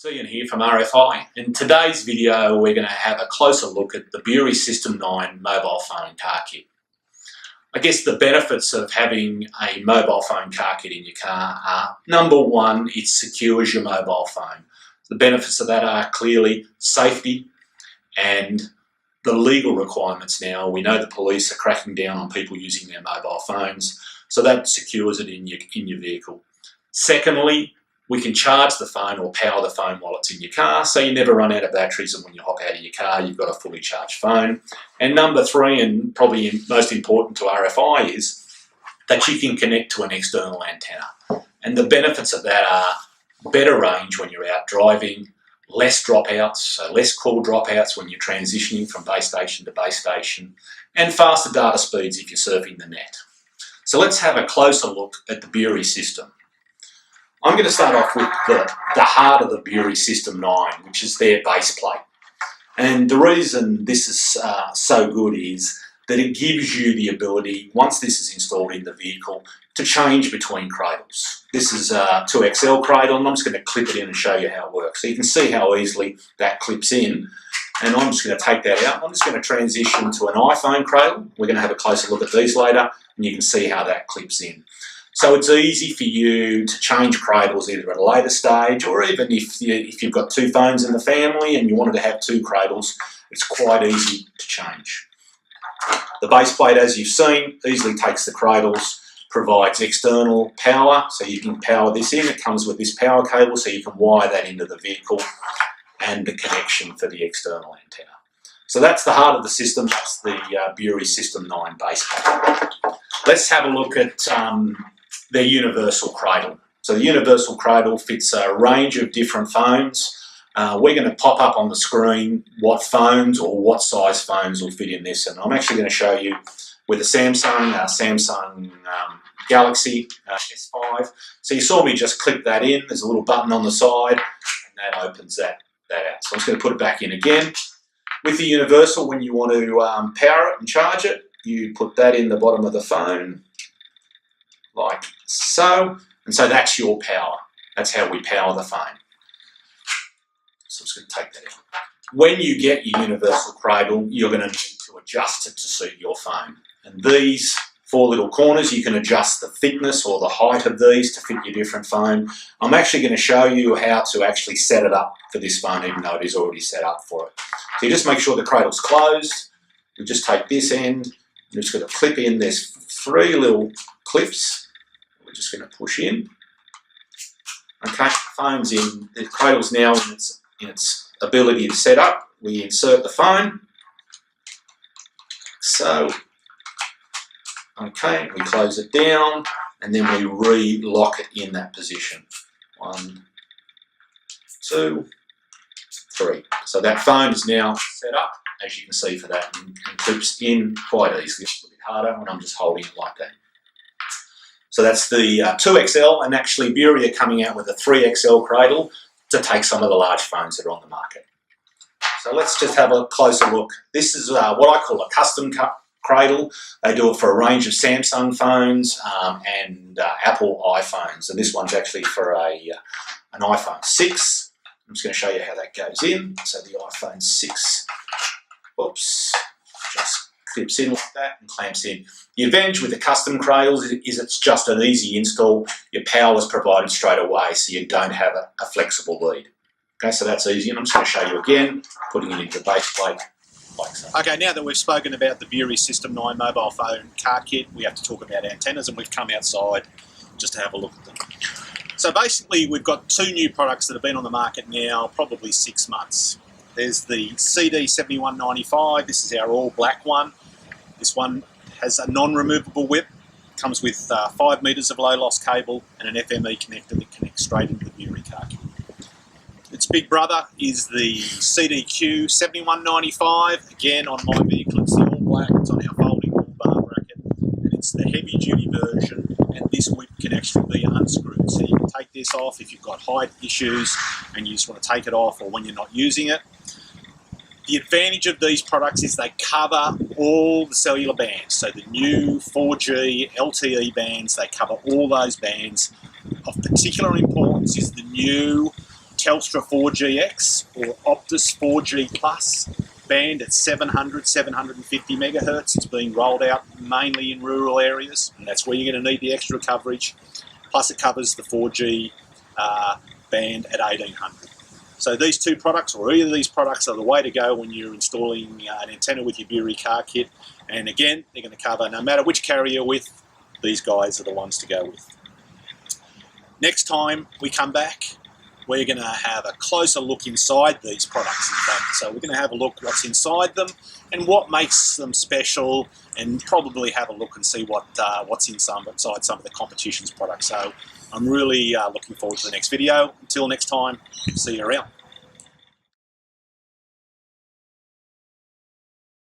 Ian here from RFI. In today's video we're going to have a closer look at the Bury System 9 mobile phone car kit. I guess the benefits of having a mobile phone car kit in your car are, number one, it secures your mobile phone. The benefits of that are clearly safety and the legal requirements now. We know the police are cracking down on people using their mobile phones, so that secures it in your vehicle. Secondly, we can charge the phone or power the phone while it's in your car, so you never run out of batteries, and when you hop out of your car, you've got a fully charged phone. And number three, and probably most important to RFI, is that you can connect to an external antenna. And the benefits of that are better range when you're out driving, less dropouts, so less call dropouts when you're transitioning from base station to base station, and faster data speeds if you're surfing the net. So let's have a closer look at the Bury system. I'm going to start off with the heart of the Bury System 9, which is their base plate. And the reason this is so good is that it gives you the ability, once this is installed in the vehicle, to change between cradles. This is a 2XL cradle, and I'm just going to clip it in and show you how it works. So you can see how easily that clips in. And I'm just going to take that out. I'm just going to transition to an iPhone cradle. We're going to have a closer look at these later, and you can see how that clips in. So it's easy for you to change cradles either at a later stage, or even if you've got two phones in the family and you wanted to have two cradles, it's quite easy to change. The base plate, as you've seen, easily takes the cradles, provides external power, so you can power this in. It comes with this power cable, so you can wire that into the vehicle, and the connection for the external antenna. So that's the heart of the system. That's the Bury System 9 base plate. Let's have a look at their universal cradle. So the universal cradle fits a range of different phones. We're going to pop up on the screen what phones or what size phones will fit in this, and I'm actually going to show you with a Samsung Galaxy S5. So you saw me just click that in. There's a little button on the side, and that opens that out. So I'm just going to put it back in again. With the universal, when you want to power it and charge it, you put that in the bottom of the phone, like so, and so that's your power. That's how we power the phone. So I'm just going to take that out. When you get your universal cradle, you're going to need to adjust it to suit your phone. And these four little corners, you can adjust the thickness or the height of these to fit your different phone. I'm actually going to show you how to actually set it up for this phone, even though it is already set up for it. So you just make sure the cradle's closed. You just take this end, you're just going to clip in. There's three little clips. We're just going to push in. Okay, phone's in. The cradle's now in its ability to set up. We insert the phone. So, okay, we close it down, and then we re-lock it in that position. 1, 2, 3. So that phone is now set up, as you can see for that, and clips in quite easily. It's a bit harder when I'm just holding it like that. So that's the 2XL, and actually Bury are coming out with a 3XL cradle to take some of the large phones that are on the market. So let's just have a closer look. This is what I call a custom cradle. They do it for a range of Samsung phones and Apple iPhones, and this one's actually for an iPhone 6. I'm just going to show you how that goes in. So the iPhone 6, oops, just clips in like that and clamps in. The advantage with the custom cradles is it's just an easy install. Your power is provided straight away, so you don't have a flexible lead. Okay, so that's easy, and I'm just going to show you again, putting it into the base plate like so. Okay, now that we've spoken about the Bury System 9 mobile phone car kit, we have to talk about antennas, and we've come outside just to have a look at them. So basically, we've got two new products that have been on the market now probably 6 months. There's the CD7195. This is our all black one. This one has a non-removable whip, comes with 5 metres of low-loss cable and an FME connector that connects straight into the Bury car kit. Its big brother is the CDQ7195. Again, on my vehicle, it's the all black. It's on our folding bull bar bracket, and it's the heavy-duty version. And this whip can actually be unscrewed, so you can take this off if you've got height issues and you just want to take it off, or when you're not using it. The advantage of these products is they cover all the cellular bands. So the new 4G, LTE bands, they cover all those bands. Of particular importance is the new Telstra 4GX or Optus 4G Plus band at 700, 750 megahertz. It's being rolled out mainly in rural areas, and that's where you're going to need the extra coverage. Plus it covers the 4G band at 1800. So these two products, or either of these products, are the way to go when you're installing an antenna with your Bury car kit. And again, they're going to cover, no matter which carrier you're with, these guys are the ones to go with. Next time we come back, we're going to have a closer look inside these products. In fact, so we're going to have a look what's inside them and what makes them special, and probably have a look and see what's inside some of the competition's products. So I'm really looking forward to the next video. Until next time, see you around.